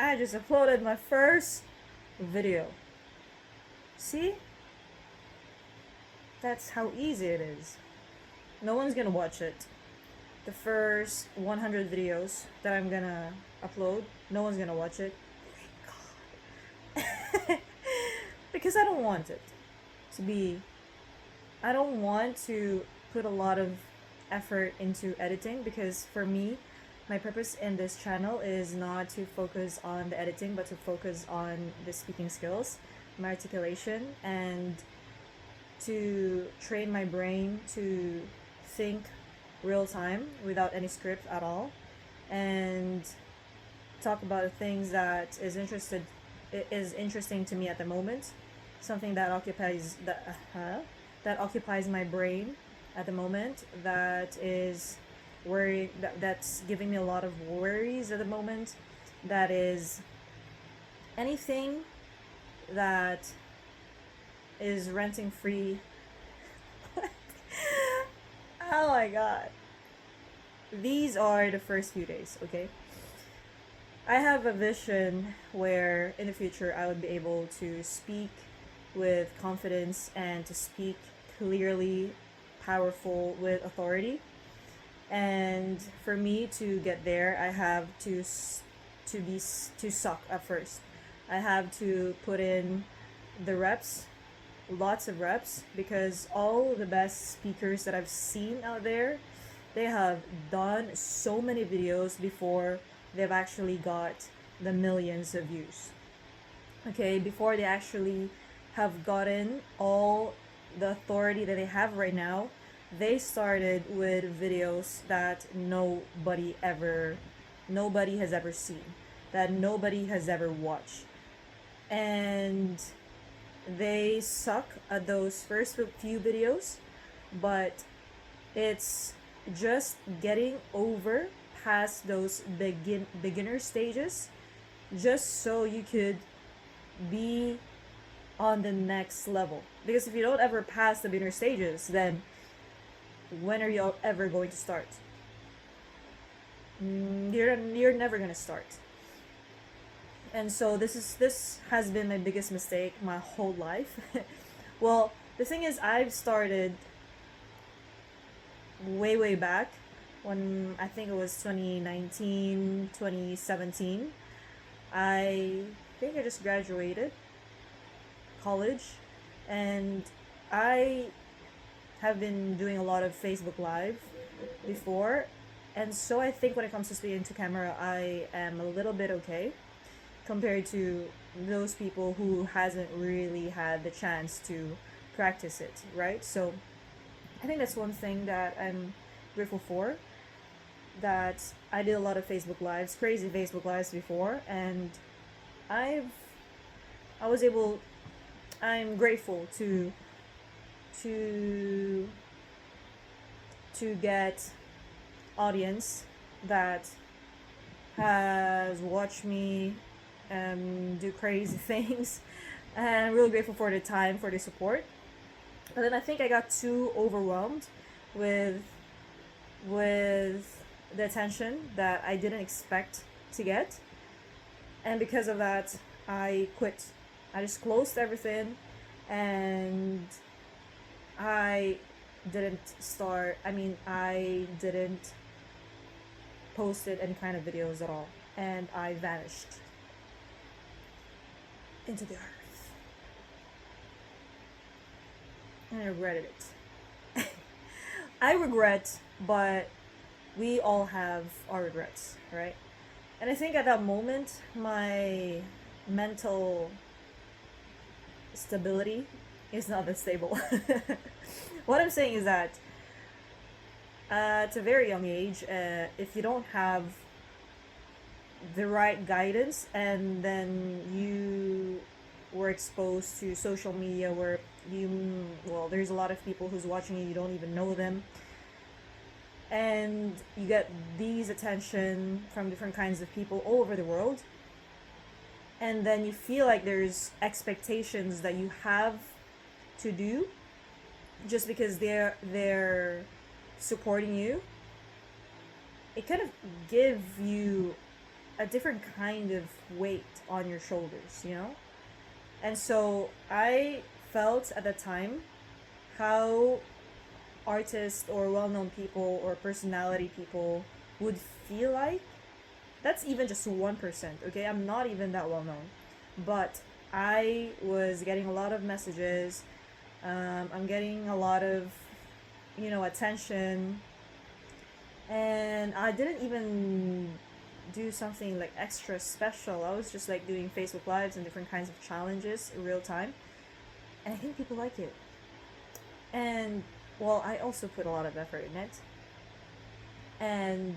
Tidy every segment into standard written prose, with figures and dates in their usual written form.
I just uploaded my first video. See? That's how easy it is. No one's gonna watch it. The first 100 videos that I'm gonna upload, no one's gonna watch it. Thank God. Because I don't want it to be. I don't want to put a lot of effort into editing because for me, my purpose in this channel is not to focus on the editing but to focus on the speaking skills, my articulation, and to train my brain to think real time without any script at all and talk about things that is interesting to me at the moment, something that occupies my brain at the moment, that is that's giving me a lot of worries at the moment, that is anything that is renting free. Oh my god. These are the first few days, okay? I have a vision where in the future I would be able to speak with confidence and to speak clearly, powerful, with authority. And for me to get there, I have to suck at first. I have to put in the reps, lots of reps, because all the best speakers that I've seen out there, they have done so many videos before they've actually got the millions of views. Okay, before they actually have gotten all the authority that they have right now, they started with videos that nobody has ever seen, that nobody has ever watched. And they suck at those first few videos, but it's just getting over past those beginner stages just so you could be on the next level. Because if you don't ever pass the beginner stages, then when are you ever going to start? You're never gonna start. And so this has been my biggest mistake my whole life. Well, the thing is, I've started way back when I think it was 2019, 2017. I think I just graduated college, and I have been doing a lot of Facebook Live before, and so I think when it comes to speaking to camera, I am a little bit okay compared to those people who hasn't really had the chance to practice it, right? So I think that's one thing that I'm grateful for, that I did a lot of Facebook Lives, crazy Facebook Lives before, and I've I was able I'm grateful to to get audience that has watched me do crazy things, and I'm really grateful for the time, for the support. But then I think I got too overwhelmed with the attention that I didn't expect to get, and because of that, I quit. I just closed everything, and I didn't start. I mean, I didn't posted any kind of videos at all, and I vanished into the earth, and I regretted it. I regret, but we all have our regrets, right? And I think at that moment, my mental stability is not that stable. What I'm saying is that at a very young age, if you don't have the right guidance, and then you were exposed to social media where there's a lot of people who's watching you don't even know them, and you get these attention from different kinds of people all over the world, and then you feel like there's expectations that you have to do just because they're supporting you. It kind of give you a different kind of weight on your shoulders, you know? And so I felt at the time how artists or well known people or personality people would feel like. That's even just 1%, okay? I'm not even that well known. But I was getting a lot of messages. I'm getting a lot of, attention. And I didn't even do something like extra special. I was just like doing Facebook Lives and different kinds of challenges in real time. And I think people like it. And, well, I also put a lot of effort in it. And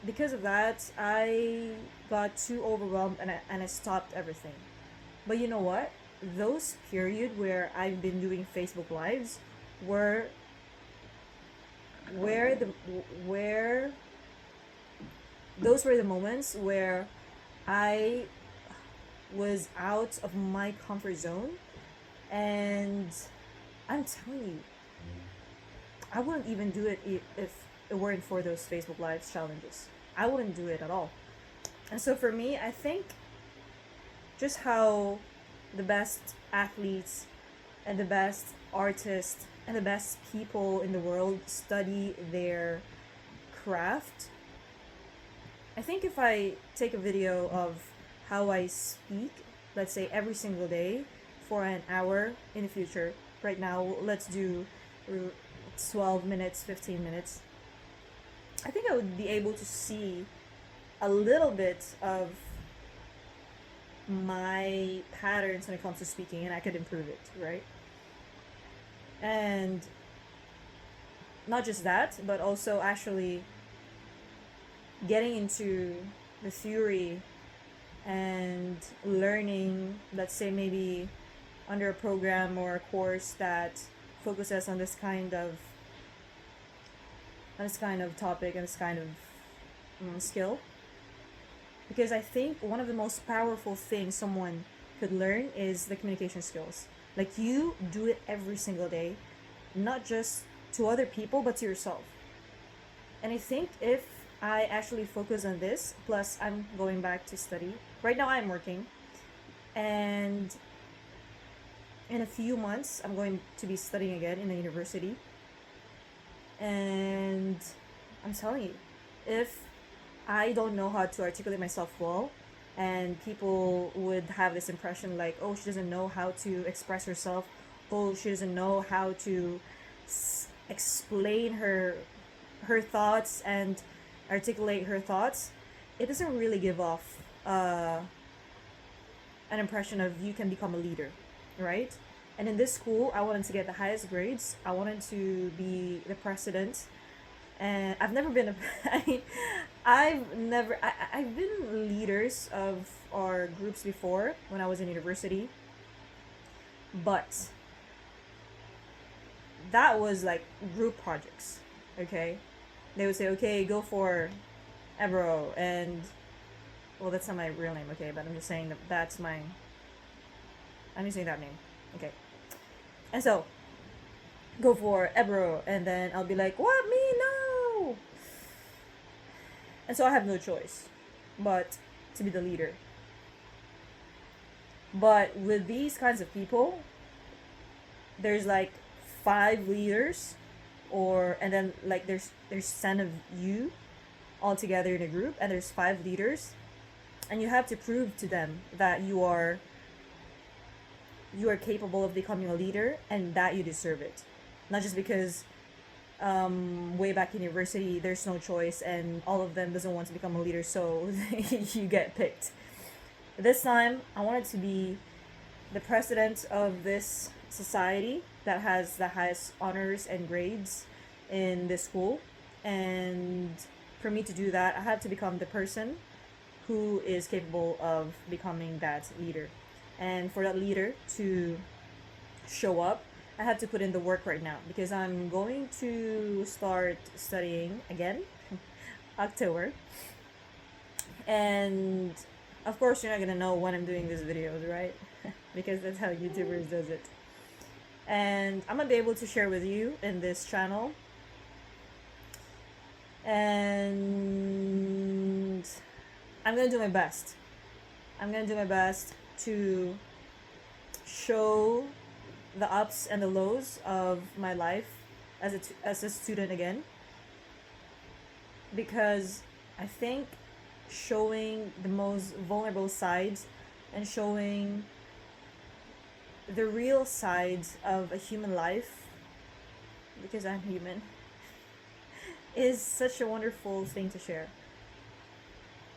because of that, I got too overwhelmed and I stopped everything. But you know what? Those period where I've been doing Facebook Lives were where those were the moments where I was out of my comfort zone, and I'm telling you, I wouldn't even do it if it weren't for those Facebook Lives challenges. I wouldn't do it at all. And so for me, I think just how the best athletes and the best artists and the best people in the world study their craft. I think if I take a video of how I speak, let's say every single day for an hour in the future, right now, let's do 12 minutes, 15 minutes. I think I would be able to see a little bit of my patterns when it comes to speaking, and I could improve it, right? And not just that, but also actually getting into the theory and learning, let's say maybe under a program or a course that focuses on this kind of topic and this kind of skill. Because I think one of the most powerful things someone could learn is the communication skills. Like, you do it every single day, not just to other people, but to yourself. And I think if I actually focus on this, plus I'm going back to study. Right now I'm working, and in a few months I'm going to be studying again in a university. And I'm telling you, if I don't know how to articulate myself well, and people would have this impression like, oh, she doesn't know how to express herself, oh, she doesn't know how to explain her thoughts and articulate her thoughts, it doesn't really give off an impression of you can become a leader, right? And in this school, I wanted to get the highest grades. I wanted to be the president. And I've never been I've been leaders of our groups before when I was in university. But that was like group projects, okay? They would say, okay, go for Ebro, and well, that's not my real name, okay, but I'm just saying I'm using that name, okay. And so, go for Ebro, and then I'll be like, what, me? No! And so I have no choice but to be the leader. But with these kinds of people, there's like 5 leaders, and then like there's 10 of you all together in a group, and there's 5 leaders, and you have to prove to them that you are capable of becoming a leader and that you deserve it, not just because way back in university there's no choice and all of them doesn't want to become a leader, so you get picked. This time I wanted to be the president of this society that has the highest honors and grades in this school, and for me to do that I have to become the person who is capable of becoming that leader. And for that leader to show up, I have to put in the work right now, because I'm going to start studying again October. And of course you're not gonna know when I'm doing these videos, right? Because that's how YouTubers does it. And I'm gonna be able to share with you in this channel. And I'm gonna do my best. I'm gonna do my best to show the ups and the lows of my life as a student again, because I think showing the most vulnerable sides and showing the real sides of a human life, because I'm human, is such a wonderful thing to share.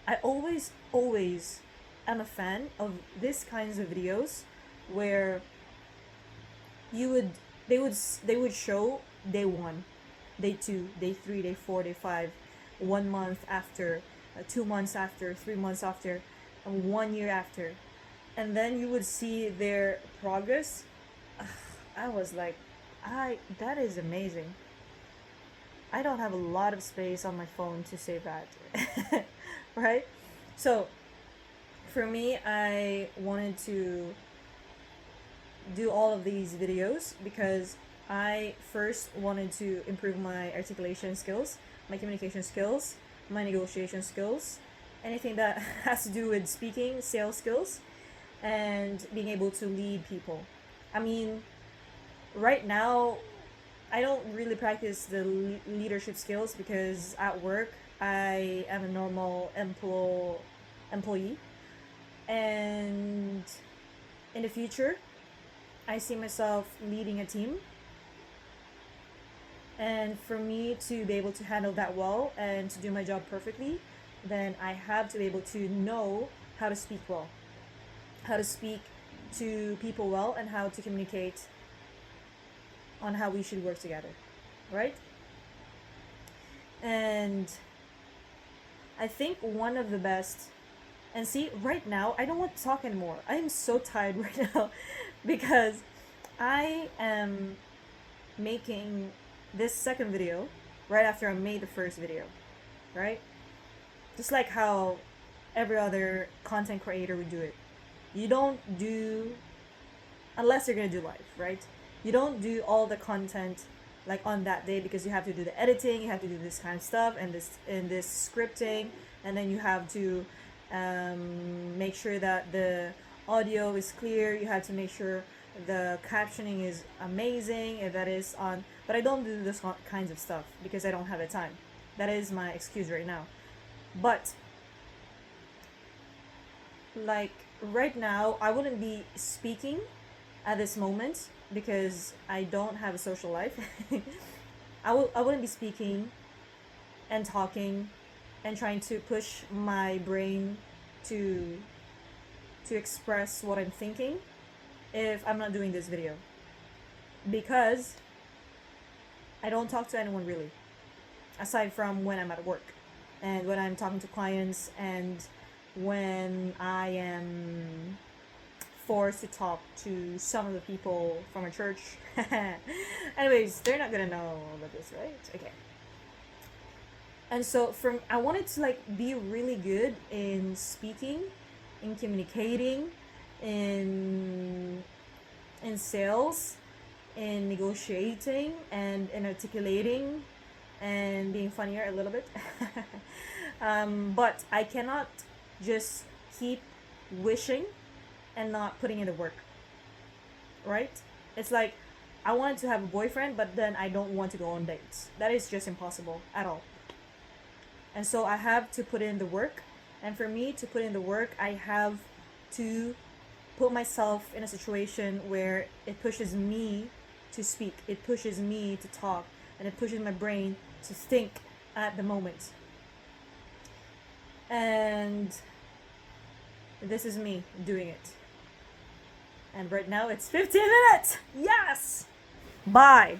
I always am a fan of these kinds of videos where you would they would show day 1, day 2, day 3, day 4, day 5, 1 month after, 2 months after, 3 months after, and 1 year after, and then you would see their progress. I was like, I that is amazing. I don't have a lot of space on my phone to save that. Right? So, for me, I wanted to do all of these videos because I first wanted to improve my articulation skills, my communication skills, my negotiation skills, anything that has to do with speaking, sales skills, and being able to lead people. I mean, right now, I don't really practice the leadership skills because at work I am a normal employee, and in the future I see myself leading a team, and for me to be able to handle that well and to do my job perfectly, then I have to be able to know how to speak well, how to speak to people well, and how to communicate on how we should work together, right? And I think one of the best, and see, right now, I don't want to talk anymore. I am so tired right now because I am making this second video right after I made the first video, right? Just like how every other content creator would do it. You don't do, unless you're gonna do live, right? You don't do all the content like on that day because you have to do the editing, you have to do this kind of stuff, and this scripting, and then you have to make sure that the audio is clear. You have to make sure the captioning is amazing, if that is on. But I don't do those kinds of stuff because I don't have the time. That is my excuse right now. But like right now, I wouldn't be speaking at this moment because I don't have a social life. I wouldn't be speaking and talking and trying to push my brain to express what I'm thinking if I'm not doing this video, because I don't talk to anyone really aside from when I'm at work and when I'm talking to clients and when I am forced to talk to some of the people from a church. Anyways, they're not gonna know about this, right? Okay. And so from I wanted to like be really good in speaking, in communicating, in sales, in negotiating, and in articulating, and being funnier a little bit. But I cannot just keep wishing and not putting in the work, right? It's like I wanted to have a boyfriend, but then I don't want to go on dates. That is just impossible at all. And so I have to put in the work. And for me to put in the work, I have to put myself in a situation where it pushes me to speak, it pushes me to talk, and it pushes my brain to think at the moment. And this is me doing it. And right now it's 15 minutes. Yes. Bye.